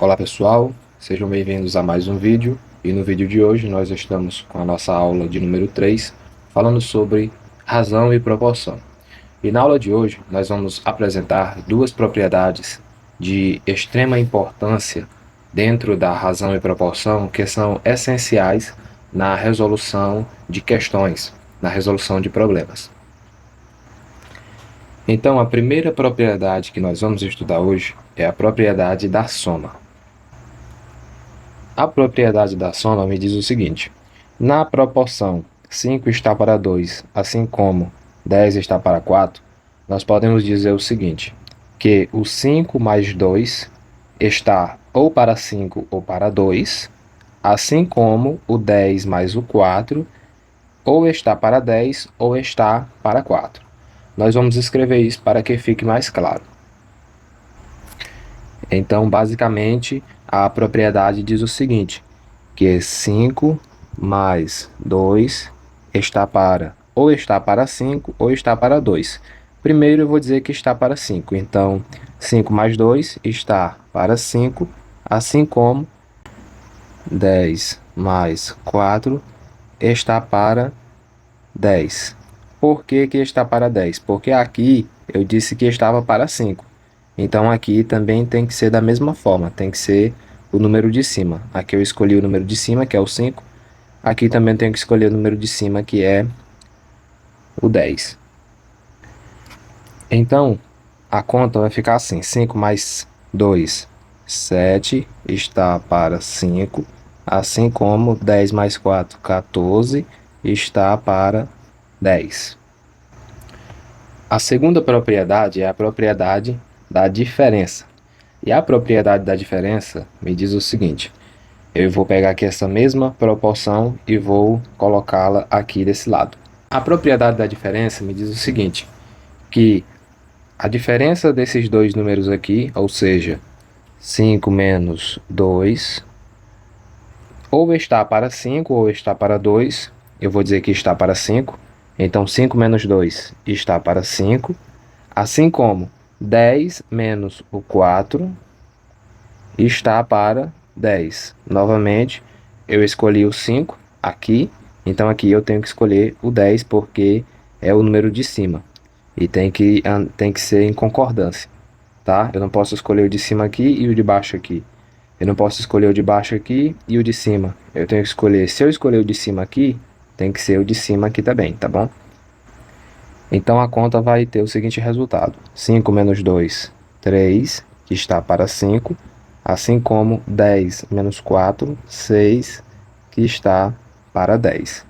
Olá pessoal, sejam bem-vindos a mais um vídeo, e no vídeo de hoje nós estamos com a nossa aula de número 3, falando sobre razão e proporção. E na aula de hoje nós vamos apresentar duas propriedades de extrema importância dentro da razão e proporção que são essenciais na resolução de questões, na resolução de problemas. Então a primeira propriedade que nós vamos estudar hoje é a propriedade da soma. A propriedade da soma me diz o seguinte: na proporção 5 está para 2, assim como 10 está para 4, nós podemos dizer o seguinte, que o 5 mais 2 está ou para 5 ou para 2, assim como o 10 mais o 4 ou está para 10 ou está para 4. Nós vamos escrever isso para que fique mais claro. Então, basicamente, a propriedade diz o seguinte, que 5 mais 2 está para ou está para 5 ou está para 2. Primeiro eu vou dizer que está para 5, então 5 mais 2 está para 5, assim como 10 mais 4 está para 10. Por que que está para 10? Porque aqui eu disse que estava para 5. Então aqui também tem que ser da mesma forma, tem que ser o número de cima. Aqui eu escolhi o número de cima, que é o 5. Aqui também tenho que escolher o número de cima, que é o 10. Então, a conta vai ficar assim, 5 mais 2, 7, está para 5, assim como 10 mais 4, 14, está para 10. A segunda propriedade é a propriedade da diferença. E a propriedade da diferença me diz o seguinte, eu vou pegar aqui essa mesma proporção e vou colocá-la aqui desse lado. A propriedade da diferença me diz o seguinte, que a diferença desses dois números aqui, ou seja, 5 menos 2, ou está para 5 ou está para 2, eu vou dizer que está para 5, então 5 menos 2 está para 5, assim como 10 menos o 4 está para 10. Novamente, eu escolhi o 5 aqui, então aqui eu tenho que escolher o 10 porque é o número de cima. E tem que ser em concordância, tá? Eu não posso escolher o de cima aqui e o de baixo aqui. Eu não posso escolher o de baixo aqui e o de cima. Eu tenho que escolher, se eu escolher o de cima aqui, tem que ser o de cima aqui também, tá bom? Então a conta vai ter o seguinte resultado. 5 menos 2, 3, que está para 5, assim como 10 menos 4, 6, que está para 10.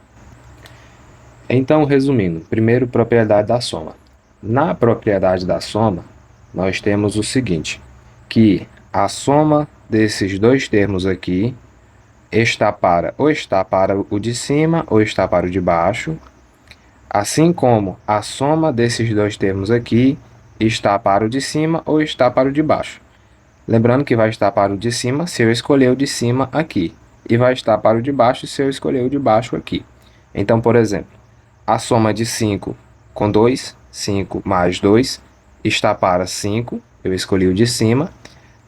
Então, resumindo, primeiro, propriedade da soma. Na propriedade da soma, nós temos o seguinte, que a soma desses dois termos aqui está para o de cima ou está para o de baixo, assim como a soma desses dois termos aqui está para o de cima ou está para o de baixo. Lembrando que vai estar para o de cima se eu escolher o de cima aqui, e vai estar para o de baixo se eu escolher o de baixo aqui. Então, por exemplo, a soma de 5 com 2, 5 mais 2, está para 5, eu escolhi o de cima,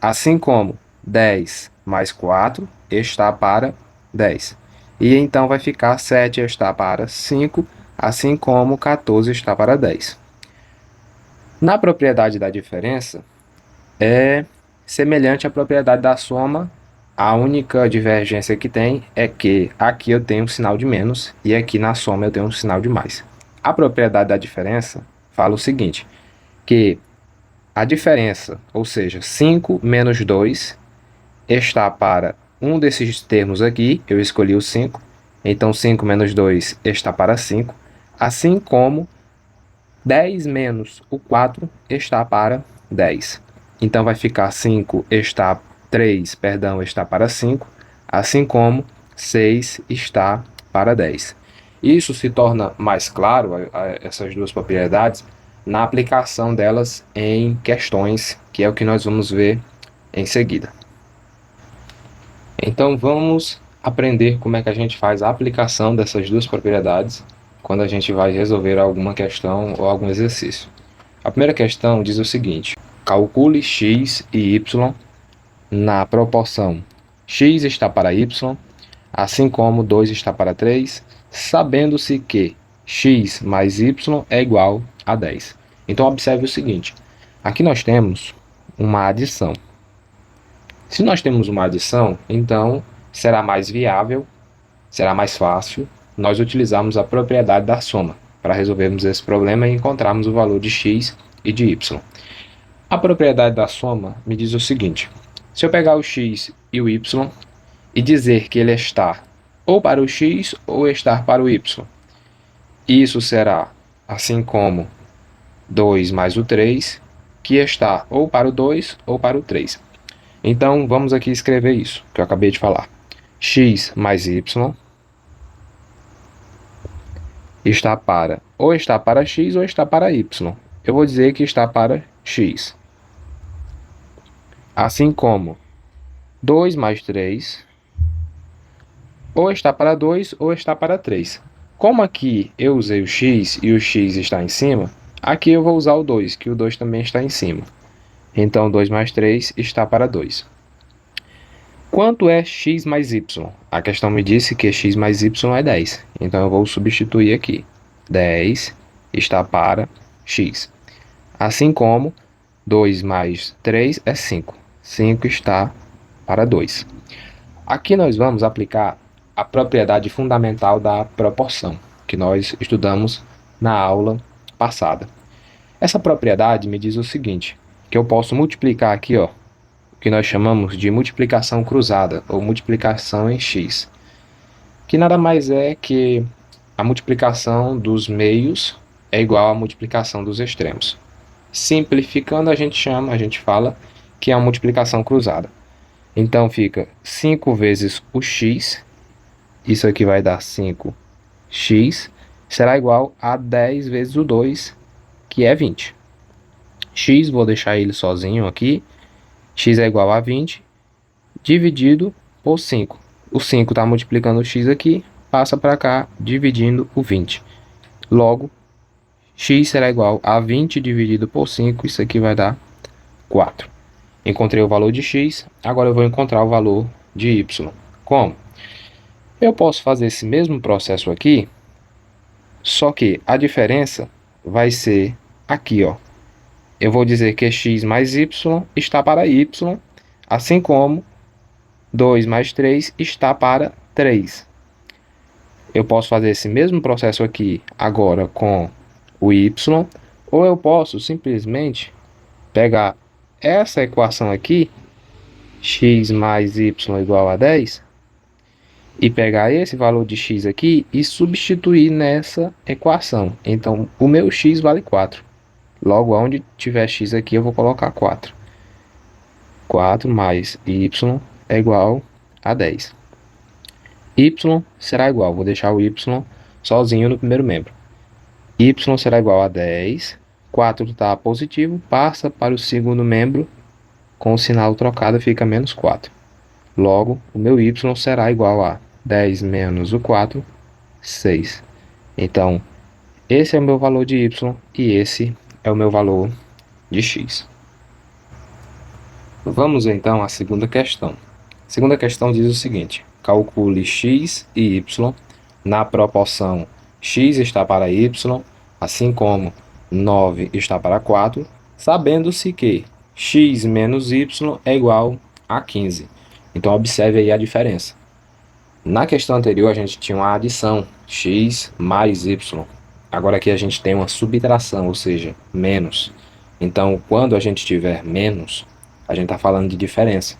assim como 10 mais 4 está para 10. E então vai ficar 7 está para 5, assim como 14 está para 10. Na propriedade da diferença, é semelhante à propriedade da soma, a única divergência que tem é que aqui eu tenho um sinal de menos e aqui na soma eu tenho um sinal de mais. A propriedade da diferença fala o seguinte, que a diferença, ou seja, 5 menos 2, está para um desses termos aqui, eu escolhi o 5, então 5 menos 2 está para 5, assim como 10 menos o 4 está para 10. Então vai ficar 3 está para 5, assim como 6 está para 10. Isso se torna mais claro, essas duas propriedades, na aplicação delas em questões, que é o que nós vamos ver em seguida. Então vamos aprender como é que a gente faz a aplicação dessas duas propriedades quando a gente vai resolver alguma questão ou algum exercício. A primeira questão diz o seguinte, calcule x e y na proporção x está para y, assim como 2 está para 3, sabendo-se que x mais y é igual a 10. Então, observe o seguinte, aqui nós temos uma adição. Se nós temos uma adição, então será mais viável, será mais fácil nós utilizarmos a propriedade da soma para resolvermos esse problema e encontrarmos o valor de x e de y. A propriedade da soma me diz o seguinte, se eu pegar o x e o y e dizer que ele está ou para o x ou estar para o y, isso será assim como 2 mais o 3, que está ou para o 2 ou para o 3. Então, vamos aqui escrever isso, que eu acabei de falar. X mais y está para ou está para x ou está para y. Eu vou dizer que está para x. Assim como 2 mais 3 ou está para 2 ou está para 3. Como aqui eu usei o x e o x está em cima, aqui eu vou usar o 2, que o 2 também está em cima. Então, 2 mais 3 está para 2. Quanto é x mais y? A questão me disse que x mais y é 10. Então, eu vou substituir aqui. 10 está para x. Assim como 2 mais 3 é 5. 5 está para 2. Aqui nós vamos aplicar a propriedade fundamental da proporção, que nós estudamos na aula passada. Essa propriedade me diz o seguinte, que eu posso multiplicar aqui, ó, o que nós chamamos de multiplicação cruzada, ou multiplicação em x, que nada mais é que a multiplicação dos meios é igual à multiplicação dos extremos. Simplificando, a gente fala que é uma multiplicação cruzada. Então, fica 5 vezes o x, isso aqui vai dar 5x, será igual a 10 vezes o 2, que é 20. X, vou deixar ele sozinho aqui, x é igual a 20, dividido por 5. O 5 está multiplicando o x aqui, passa para cá, dividindo o 20. Logo, x será igual a 20 dividido por 5, isso aqui vai dar 4. Encontrei o valor de x, agora eu vou encontrar o valor de y. Como? Eu posso fazer esse mesmo processo aqui, só que a diferença vai ser aqui, ó. Eu vou dizer que x mais y está para y, assim como 2 mais 3 está para 3. Eu posso fazer esse mesmo processo aqui agora com o y, ou eu posso simplesmente pegar essa equação aqui, x mais y igual a 10, e pegar esse valor de x aqui e substituir nessa equação. Então, o meu x vale 4. Logo, onde tiver x aqui, eu vou colocar 4. 4 mais y é igual a 10. Y será igual, vou deixar o y sozinho no primeiro membro. Y será igual a 10. 4 está positivo, passa para o segundo membro, com o sinal trocado fica menos 4. Logo, o meu y será igual a 10 menos o 4, 6. Então, esse é o meu valor de y e esse é o meu valor de x. Vamos então à segunda questão. A segunda questão diz o seguinte, calcule x e y na proporção x está para y, assim como 9 está para 4, sabendo-se que x menos y é igual a 15. Então, observe aí a diferença. Na questão anterior, a gente tinha uma adição, x mais y. Agora aqui a gente tem uma subtração, ou seja, menos. Então, quando a gente tiver menos, a gente está falando de diferença.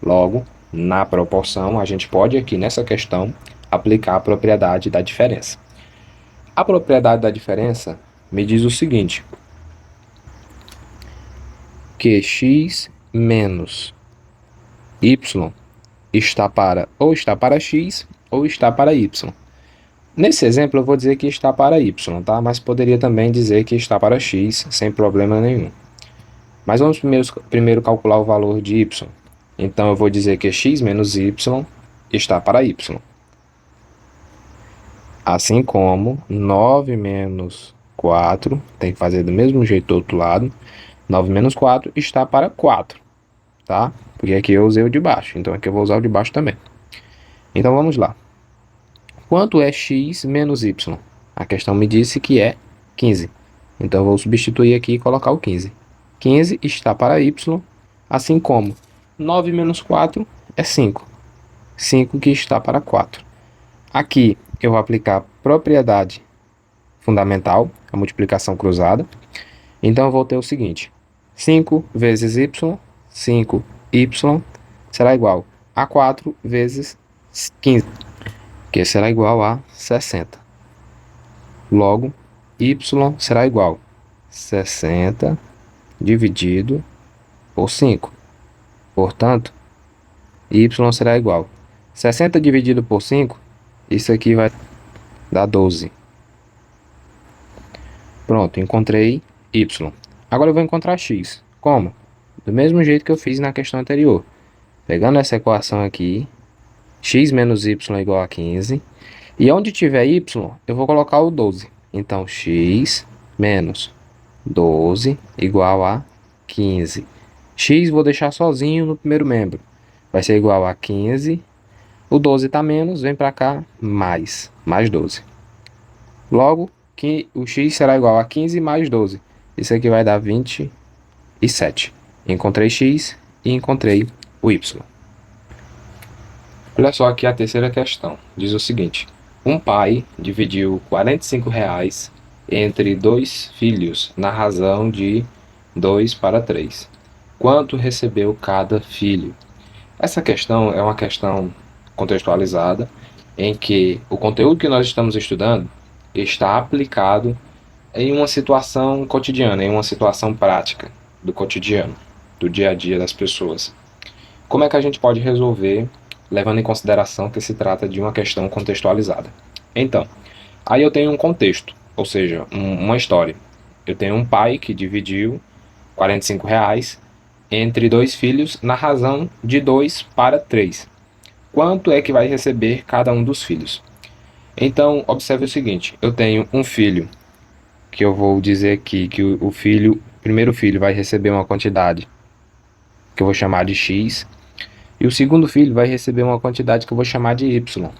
Logo, na proporção, a gente pode aqui nessa questão aplicar a propriedade da diferença. A propriedade da diferença me diz o seguinte, que x menos y está para ou está para x ou está para y. Nesse exemplo eu vou dizer que está para y, tá? Mas poderia também dizer que está para x sem problema nenhum. Mas vamos primeiro calcular o valor de y. Então eu vou dizer que x menos y está para y. Assim como 9 menos 4, tem que fazer do mesmo jeito do outro lado, 9 menos 4 está para 4, tá? Porque aqui eu usei o de baixo, então aqui eu vou usar o de baixo também. Então vamos lá. Quanto é x menos y? A questão me disse que é 15. Então eu vou substituir aqui e colocar o 15. 15 está para y, assim como 9 menos 4 é 5. 5 que está para 4. Aqui eu vou aplicar a propriedade fundamental, a multiplicação cruzada. Então eu vou ter o seguinte: 5 vezes y, 5y, será igual a 4 vezes 15, que será igual a 60. Logo, y será igual a 60 dividido por 5. Portanto, y será igual a 60 dividido por 5, isso aqui vai dar 12. Pronto, encontrei y. Agora eu vou encontrar x. Como? Do mesmo jeito que eu fiz na questão anterior. Pegando essa equação aqui, x menos y é igual a 15. E onde tiver y, eu vou colocar o 12. Então, x menos 12 igual a 15. X vou deixar sozinho no primeiro membro. Vai ser igual a 15. O 12 está menos, vem para cá, mais 12. Logo, que o x será igual a 15 mais 12. Isso aqui vai dar 27. Encontrei x e encontrei o y. Olha só aqui a terceira questão. Diz o seguinte: um pai dividiu R$ 45 entre 2 filhos na razão de 2:3. Quanto recebeu cada filho? Essa questão é uma questão contextualizada em que o conteúdo que nós estamos estudando está aplicado em uma situação cotidiana, em uma situação prática do cotidiano, do dia a dia das pessoas. Como é que a gente pode resolver, levando em consideração que se trata de uma questão contextualizada? Então, aí eu tenho um contexto, ou seja, uma história. Eu tenho um pai que dividiu R$ 45 entre 2 filhos na razão de 2:3. Quanto é que vai receber cada um dos filhos? Então, observe o seguinte: eu tenho um filho, que eu vou dizer aqui que o primeiro filho vai receber uma quantidade que eu vou chamar de x, e o segundo filho vai receber uma quantidade que eu vou chamar de y.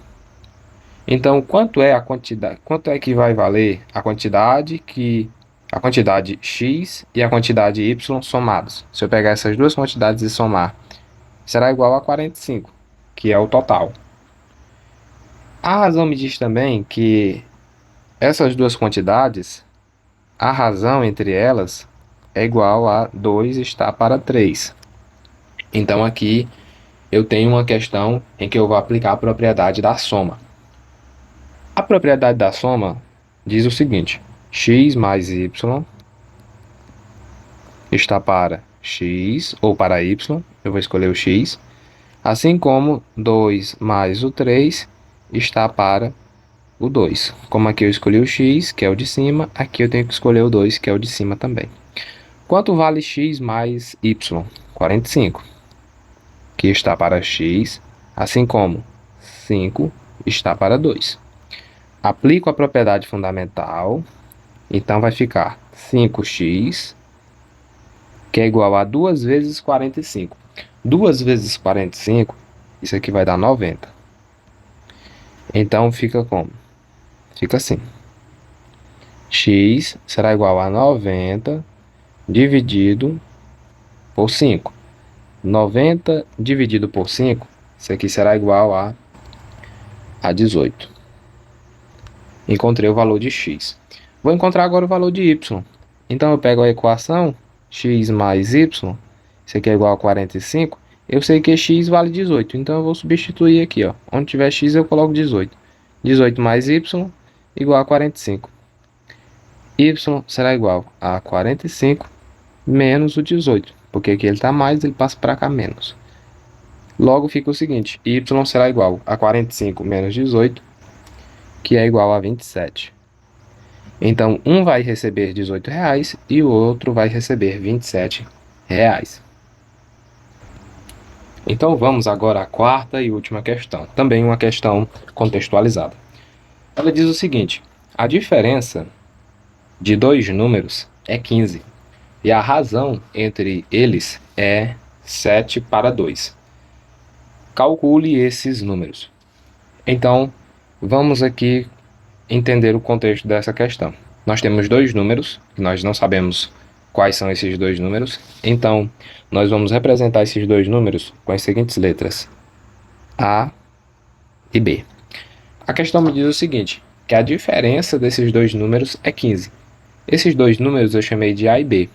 Então, quanto é a quantidade? Quanto é que vai valer a quantidade x e a quantidade y somados? Se eu pegar essas duas quantidades e somar, será igual a 45, que é o total. A razão me diz também que essas duas quantidades, a razão entre elas é igual a 2:3. Então aqui eu tenho uma questão em que eu vou aplicar a propriedade da soma. A propriedade da soma diz o seguinte: x mais y está para x ou para y, eu vou escolher o x, assim como 2 mais o 3 está para o 2. Como aqui eu escolhi o x, que é o de cima, aqui eu tenho que escolher o 2, que é o de cima também. Quanto vale x mais y? 45, que está para x, assim como 5 está para 2. Aplico a propriedade fundamental, então vai ficar 5x, que é igual a 2 vezes 45. 2 vezes 45, isso aqui vai dar 90. Então fica como? Fica assim: x será igual a 90 dividido por 5. 90 dividido por 5, isso aqui será igual a 18. Encontrei o valor de x. Vou encontrar agora o valor de y. Então eu pego a equação x mais y, isso aqui é igual a 45. Eu sei que x vale 18, então eu vou substituir aqui, ó. Onde tiver x eu coloco 18. 18 mais y igual a 45. Y será igual a 45 menos o 18, porque aqui ele está mais, ele passa para cá menos. Logo fica o seguinte: y será igual a 45 menos 18, que é igual a 27. Então, um vai receber R$18 e o outro vai receber R$27. Então, vamos agora à quarta e última questão. Também uma questão contextualizada. Ela diz o seguinte: a diferença de dois números é 15. E a razão entre eles é 7 para 2. Calcule esses números. Então, vamos aqui entender o contexto dessa questão. Nós temos dois números, que nós não sabemos quais são esses dois números. Então, nós vamos representar esses dois números com as seguintes letras: A e B. A questão me diz o seguinte, que a diferença desses dois números é 15. Esses dois números eu chamei de A e B.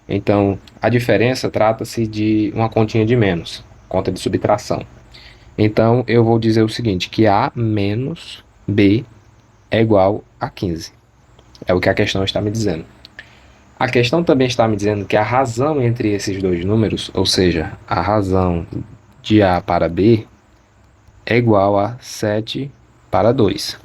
Então, a diferença trata-se de uma continha de menos, conta de subtração. Então, eu vou dizer o seguinte, que A menos B é igual a 15. É o que a questão está me dizendo. A questão também está me dizendo que a razão entre esses dois números, ou seja, a razão de A para B, é igual a 7 para 2.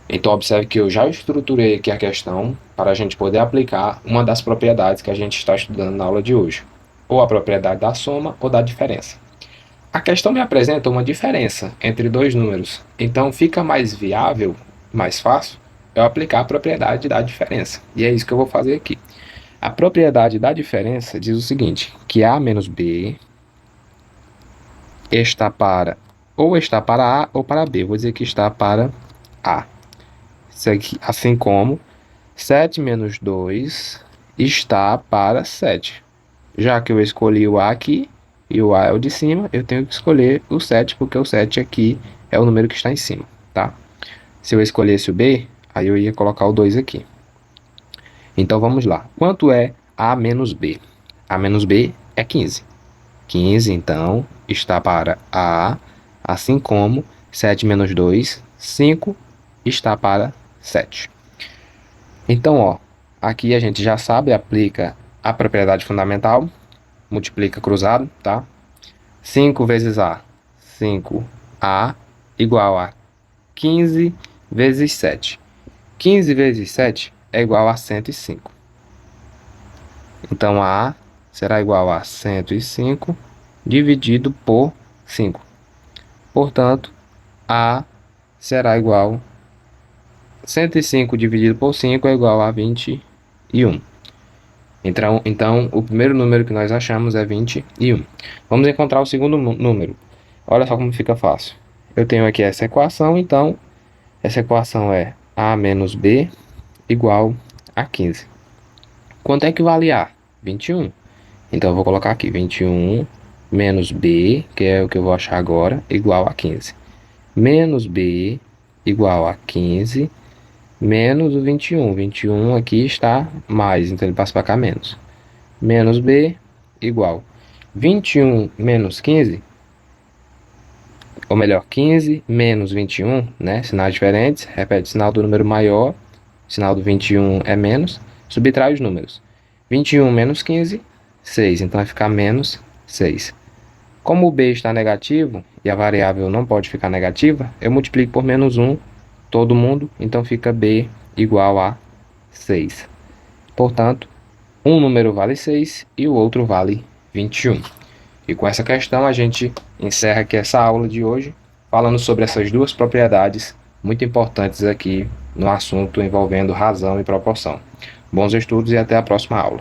Então, observe que eu já estruturei aqui a questão para a gente poder aplicar uma das propriedades que a gente está estudando na aula de hoje, ou a propriedade da soma ou da diferença. A questão me apresenta uma diferença entre dois números, então fica mais viável, mais fácil, eu aplicar a propriedade da diferença. E é isso que eu vou fazer aqui. A propriedade da diferença diz o seguinte, que A menos B está para A ou para B. Vou dizer que está para A. Assim como 7 menos 2 está para 7. Já que eu escolhi o A aqui e o A é o de cima, eu tenho que escolher o 7, porque o 7 aqui é o número que está em cima, tá? Se eu escolhesse o B, aí eu ia colocar o 2 aqui. Então vamos lá. Quanto é A menos B? A menos B é 15. 15, então, está para A, assim como 7 menos 2, 5, está para 7. Então, ó, aqui a gente já sabe, aplica a propriedade fundamental, multiplica cruzado, tá? 5 vezes A, 5A, igual a 15 vezes 7. 15 vezes 7 é igual a 105. Então, A será igual a 105 dividido por 5. Portanto, A será igual a 105 dividido por 5 é igual a 21. Então, o primeiro número que nós achamos é 21. Vamos encontrar o segundo número. Olha só como fica fácil. Eu tenho aqui essa equação, então, essa equação é A menos B igual a 15. Quanto é que vale A? 21. Então, eu vou colocar aqui 21 menos B, que é o que eu vou achar agora, igual a 15. Menos B igual a 15 menos o 21. 21 aqui está mais, então ele passa para cá menos. Menos B igual 21 menos 15, ou melhor, 15 menos 21, né? Sinais diferentes, repete, sinal do número maior, sinal do 21 é menos, subtrai os números. 21 menos 15, 6, então vai ficar menos 6. Como o B está negativo e a variável não pode ficar negativa, eu multiplico por menos 1 todo mundo, então fica B igual a 6. Portanto, um número vale 6 e o outro vale 21. E com essa questão a gente encerra aqui essa aula de hoje, falando sobre essas duas propriedades muito importantes aqui no assunto envolvendo razão e proporção. Bons estudos e até a próxima aula.